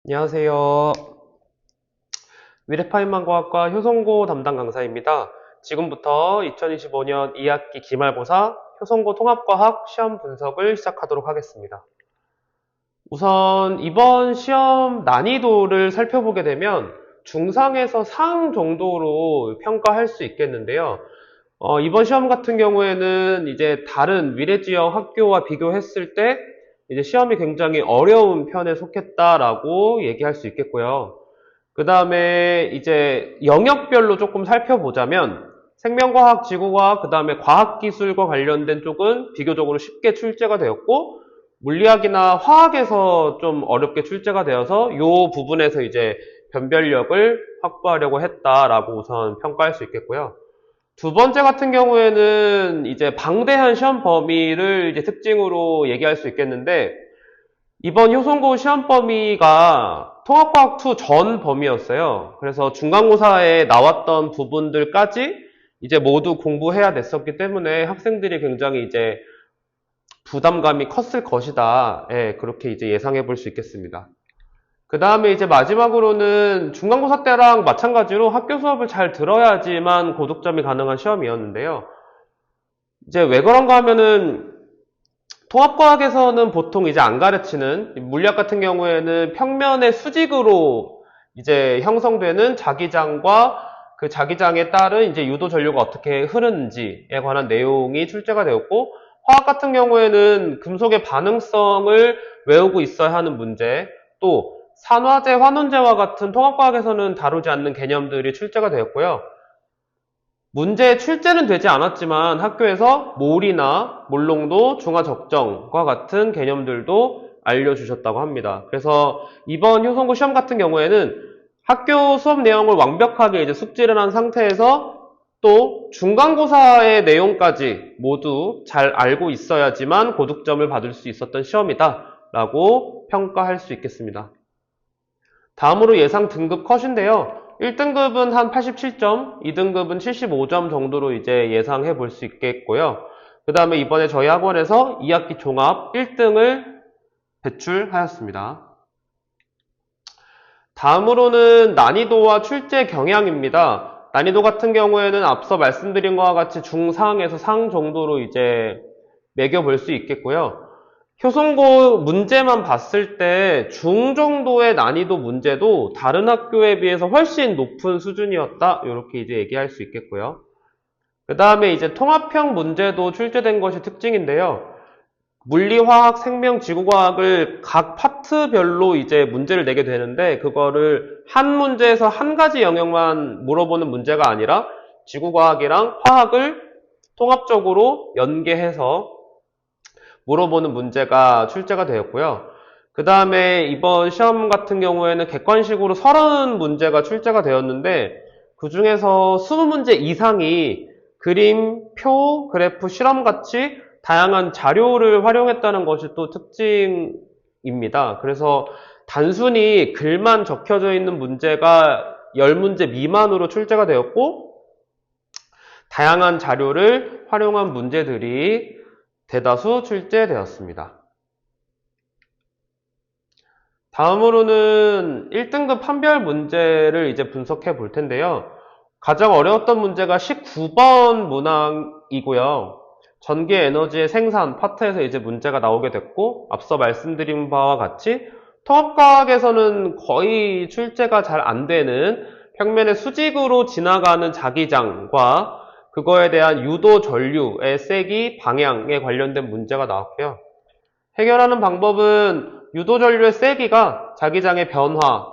안녕하세요. 미래파인망과학과 효성고 담당 강사입니다. 지금부터 2025년 2학기 기말고사 효성고 통합과학 시험 분석을 시작하도록 하겠습니다. 우선 이번 시험 난이도를 살펴보게 되면 중상에서 상 정도로 평가할 수 있겠는데요. 이번 시험 같은 경우에는 이제 다른 미래지역 학교와 비교했을 때 이제 시험이 굉장히 어려운 편에 속했다라고 얘기할 수 있겠고요. 그 다음에 이제 영역별로 조금 살펴보자면 생명과학, 지구과학, 그 다음에 과학기술과 관련된 쪽은 비교적으로 쉽게 출제가 되었고 물리학이나 화학에서 좀 어렵게 출제가 되어서 이 부분에서 이제 변별력을 확보하려고 했다라고 우선 평가할 수 있겠고요. 두 번째 같은 경우에는 이제 방대한 시험 범위를 이제 특징으로 얘기할 수 있겠는데 이번 효성고 시험 범위가 통합과학 2 전 범위였어요. 그래서 중간고사에 나왔던 부분들까지 이제 모두 공부해야 됐었기 때문에 학생들이 굉장히 이제 부담감이 컸을 것이다. 예, 그렇게 이제 예상해 볼 수 있겠습니다. 그 다음에 이제 마지막으로는 중간고사 때랑 마찬가지로 학교 수업을 잘 들어야지만 고득점이 가능한 시험이었는데요. 이제 왜 그런가 하면은 통합과학에서는 보통 이제 안 가르치는 물리학 같은 경우에는 평면의 수직으로 이제 형성되는 자기장과 그 자기장에 따른 이제 유도 전류가 어떻게 흐르는지에 관한 내용이 출제가 되었고 화학 같은 경우에는 금속의 반응성을 외우고 있어야 하는 문제 또 산화제, 환원제와 같은 통합과학에서는 다루지 않는 개념들이 출제가 되었고요. 문제 출제는 되지 않았지만 학교에서 몰이나 몰농도, 중화적정과 같은 개념들도 알려주셨다고 합니다. 그래서 이번 효성고 시험 같은 경우에는 학교 수업 내용을 완벽하게 이제 숙지를 한 상태에서 또 중간고사의 내용까지 모두 잘 알고 있어야지만 고득점을 받을 수 있었던 시험이다 라고 평가할 수 있겠습니다. 다음으로 예상 등급 컷인데요. 1등급은 한 87점, 2등급은 75점 정도로 이제 예상해 볼 수 있겠고요. 그 다음에 이번에 저희 학원에서 2학기 종합 1등을 배출하였습니다. 다음으로는 난이도와 출제 경향입니다. 난이도 같은 경우에는 앞서 말씀드린 것과 같이 중상에서 상 정도로 이제 매겨볼 수 있겠고요. 효성고 문제만 봤을 때 중 정도의 난이도 문제도 다른 학교에 비해서 훨씬 높은 수준이었다. 이렇게 이제 얘기할 수 있겠고요. 그 다음에 이제 통합형 문제도 출제된 것이 특징인데요. 물리, 화학, 생명, 지구과학을 각 파트별로 이제 문제를 내게 되는데 그거를 한 문제에서 한 가지 영역만 물어보는 문제가 아니라 지구과학이랑 화학을 통합적으로 연계해서 물어보는 문제가 출제가 되었고요. 그 다음에 이번 시험 같은 경우에는 객관식으로 30문제가 출제가 되었는데 그 중에서 20문제 이상이 그림, 표, 그래프, 실험같이 다양한 자료를 활용했다는 것이 또 특징입니다. 그래서 단순히 글만 적혀져 있는 문제가 10문제 미만으로 출제가 되었고 다양한 자료를 활용한 문제들이 대다수 출제되었습니다. 다음으로는 1등급 판별 문제를 이제 분석해 볼 텐데요. 가장 어려웠던 문제가 19번 문항이고요. 전기 에너지의 생산 파트에서 이제 문제가 나오게 됐고 앞서 말씀드린 바와 같이 통합과학에서는 거의 출제가 잘 안 되는 평면의 수직으로 지나가는 자기장과 그거에 대한 유도 전류의 세기, 방향에 관련된 문제가 나왔고요. 해결하는 방법은 유도 전류의 세기가 자기장의 변화,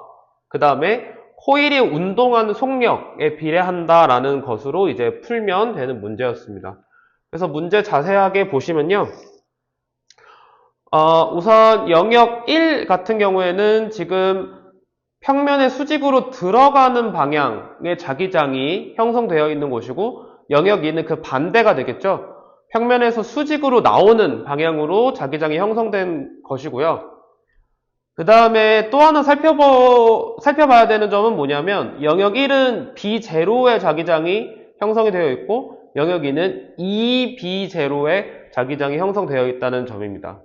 그 다음에 코일이 운동하는 속력에 비례한다라는 것으로 이제 풀면 되는 문제였습니다. 그래서 문제 자세하게 보시면요. 우선 영역 1 같은 경우에는 지금 평면의 수직으로 들어가는 방향의 자기장이 형성되어 있는 곳이고 영역 2는 그 반대가 되겠죠. 평면에서 수직으로 나오는 방향으로 자기장이 형성된 것이고요. 그 다음에 또 하나 살펴봐야 되는 점은 뭐냐면 영역 1은 B0의 자기장이 형성이 되어 있고 영역 2는 EB0의 자기장이 형성되어 있다는 점입니다.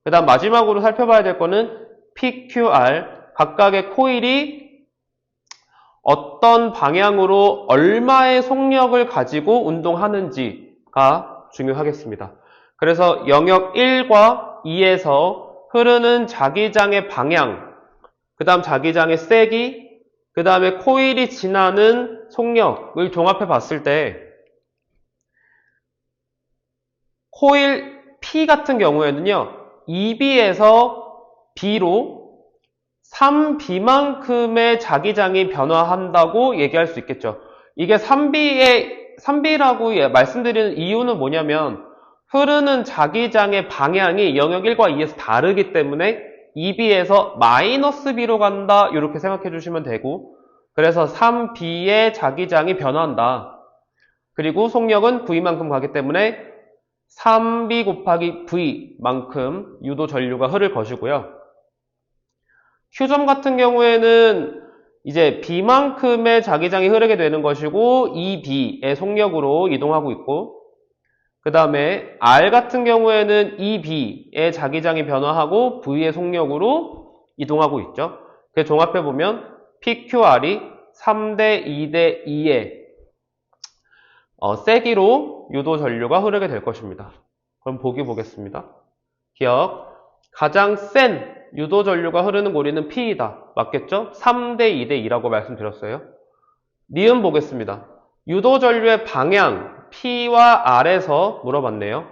그 다음 마지막으로 살펴봐야 될 거는 PQR, 각각의 코일이 어떤 방향으로 얼마의 속력을 가지고 운동하는지가 중요하겠습니다. 그래서 영역 1과 2에서 흐르는 자기장의 방향, 그 다음 자기장의 세기, 그 다음에 코일이 지나는 속력을 종합해 봤을 때 코일 P 같은 경우에는요, 2B에서 B로 3B만큼의 자기장이 변화한다고 얘기할 수 있겠죠. 이게 3B라고 말씀드리는 이유는 뭐냐면 흐르는 자기장의 방향이 영역 1과 2에서 다르기 때문에 2B에서 마이너스 B로 간다 이렇게 생각해 주시면 되고, 그래서 3B의 자기장이 변화한다. 그리고 속력은 V만큼 가기 때문에 3B 곱하기 V만큼 유도 전류가 흐를 것이고요. Q점 같은 경우에는 이제 B만큼의 자기장이 흐르게 되는 것이고 2B의 속력으로 이동하고 있고, 그 다음에 R 같은 경우에는 2B의 자기장이 변화하고 V의 속력으로 이동하고 있죠. 그 종합해보면 PQR이 3대 2대 2의 세기로 유도 전류가 흐르게 될 것입니다. 그럼 보기 보겠습니다. 기억, 가장 센 유도 전류가 흐르는 고리는 P이다. 맞겠죠? 3대 2대 2라고 말씀드렸어요. 니은 보겠습니다. 유도 전류의 방향, P와 R에서 물어봤네요.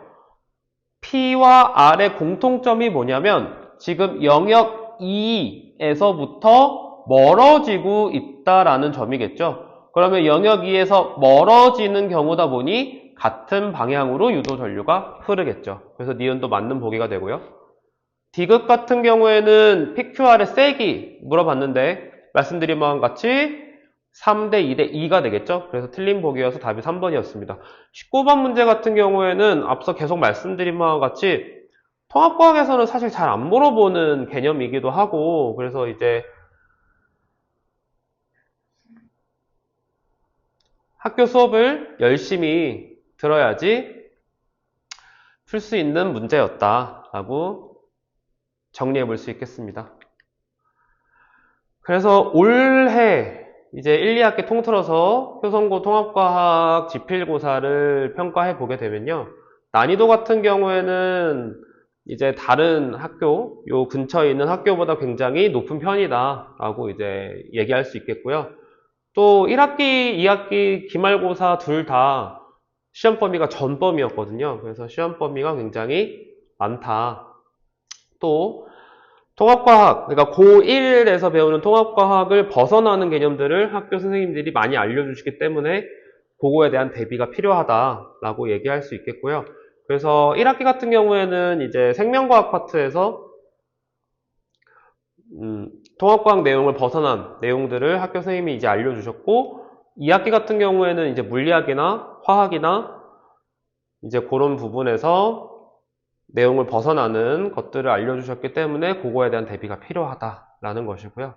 P와 R의 공통점이 뭐냐면 지금 영역 2에서부터 멀어지고 있다라는 점이겠죠. 그러면 영역 2에서 멀어지는 경우다 보니 같은 방향으로 유도 전류가 흐르겠죠. 그래서 니은도 맞는 보기가 되고요. D극 같은 경우에는 PQR의 세기 물어봤는데 말씀드린 바와 같이 3대 2대 2가 되겠죠. 그래서 틀린 보기여서 답이 3번이었습니다. 19번 문제 같은 경우에는 앞서 계속 말씀드린 바와 같이 통합과학에서는 사실 잘 안 물어보는 개념이기도 하고, 그래서 이제 학교 수업을 열심히 들어야지 풀 수 있는 문제였다라고 정리해 볼 수 있겠습니다. 그래서 올해 이제 1, 2학기 통틀어서 효성고 통합과학 지필고사를 평가해 보게 되면요, 난이도 같은 경우에는 이제 다른 학교, 요 근처에 있는 학교보다 굉장히 높은 편이다 라고 이제 얘기할 수 있겠고요. 또 1학기, 2학기 기말고사 둘 다 시험 범위가 전 범위였거든요. 그래서 시험 범위가 굉장히 많다. 또 통합과학, 그러니까 고1에서 배우는 통합과학을 벗어나는 개념들을 학교 선생님들이 많이 알려주시기 때문에 그거에 대한 대비가 필요하다라고 얘기할 수 있겠고요. 그래서 1학기 같은 경우에는 이제 생명과학 파트에서 통합과학 내용을 벗어난 내용들을 학교 선생님이 이제 알려주셨고, 2학기 같은 경우에는 이제 물리학이나 화학이나 이제 그런 부분에서 내용을 벗어나는 것들을 알려주셨기 때문에 그거에 대한 대비가 필요하다라는 것이고요.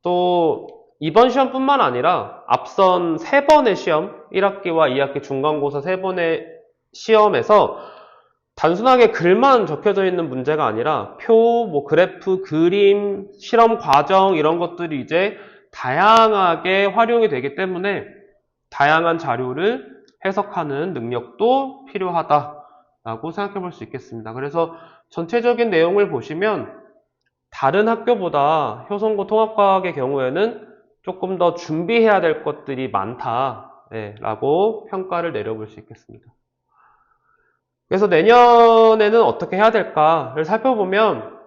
또 이번 시험뿐만 아니라 앞선 3번의 시험, 1학기와 2학기 중간고사 3번의 시험에서 단순하게 글만 적혀져 있는 문제가 아니라 표, 뭐 그래프, 그림, 실험 과정 이런 것들이 이제 다양하게 활용이 되기 때문에 다양한 자료를 해석하는 능력도 필요하다라고 생각해 볼 수 있겠습니다. 그래서 전체적인 내용을 보시면 다른 학교보다 효성고 통합과학의 경우에는 조금 더 준비해야 될 것들이 많다라고 평가를 내려볼 수 있겠습니다. 그래서 내년에는 어떻게 해야 될까를 살펴보면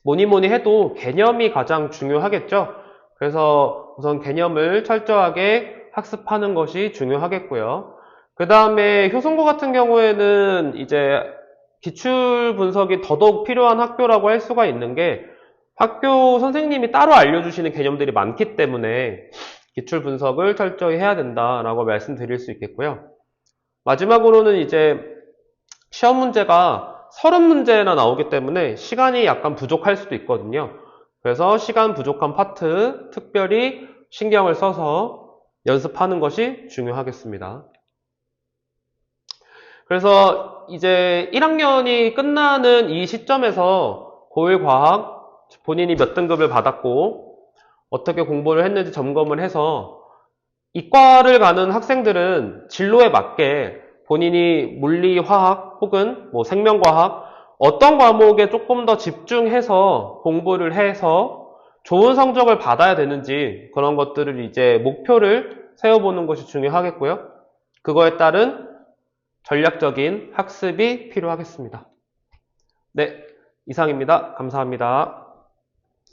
뭐니 해도 개념이 가장 중요하겠죠. 그래서 우선 개념을 철저하게 학습하는 것이 중요하겠고요. 그 다음에 효성고 같은 경우에는 이제 기출 분석이 더더욱 필요한 학교라고 할 수가 있는 게 학교 선생님이 따로 알려주시는 개념들이 많기 때문에 기출 분석을 철저히 해야 된다라고 말씀드릴 수 있겠고요. 마지막으로는 이제 시험 문제가 30문제나 나오기 때문에 시간이 약간 부족할 수도 있거든요. 그래서 시간 부족한 파트 특별히 신경을 써서 연습하는 것이 중요하겠습니다. 그래서 이제 1학년이 끝나는 이 시점에서 고1 과학 본인이 몇 등급을 받았고 어떻게 공부를 했는지 점검을 해서 이과를 가는 학생들은 진로에 맞게 본인이 물리, 화학 혹은 뭐 생명과학 어떤 과목에 조금 더 집중해서 공부를 해서 좋은 성적을 받아야 되는지 그런 것들을 이제 목표를 세워보는 것이 중요하겠고요. 그거에 따른 전략적인 학습이 필요하겠습니다. 네, 이상입니다. 감사합니다.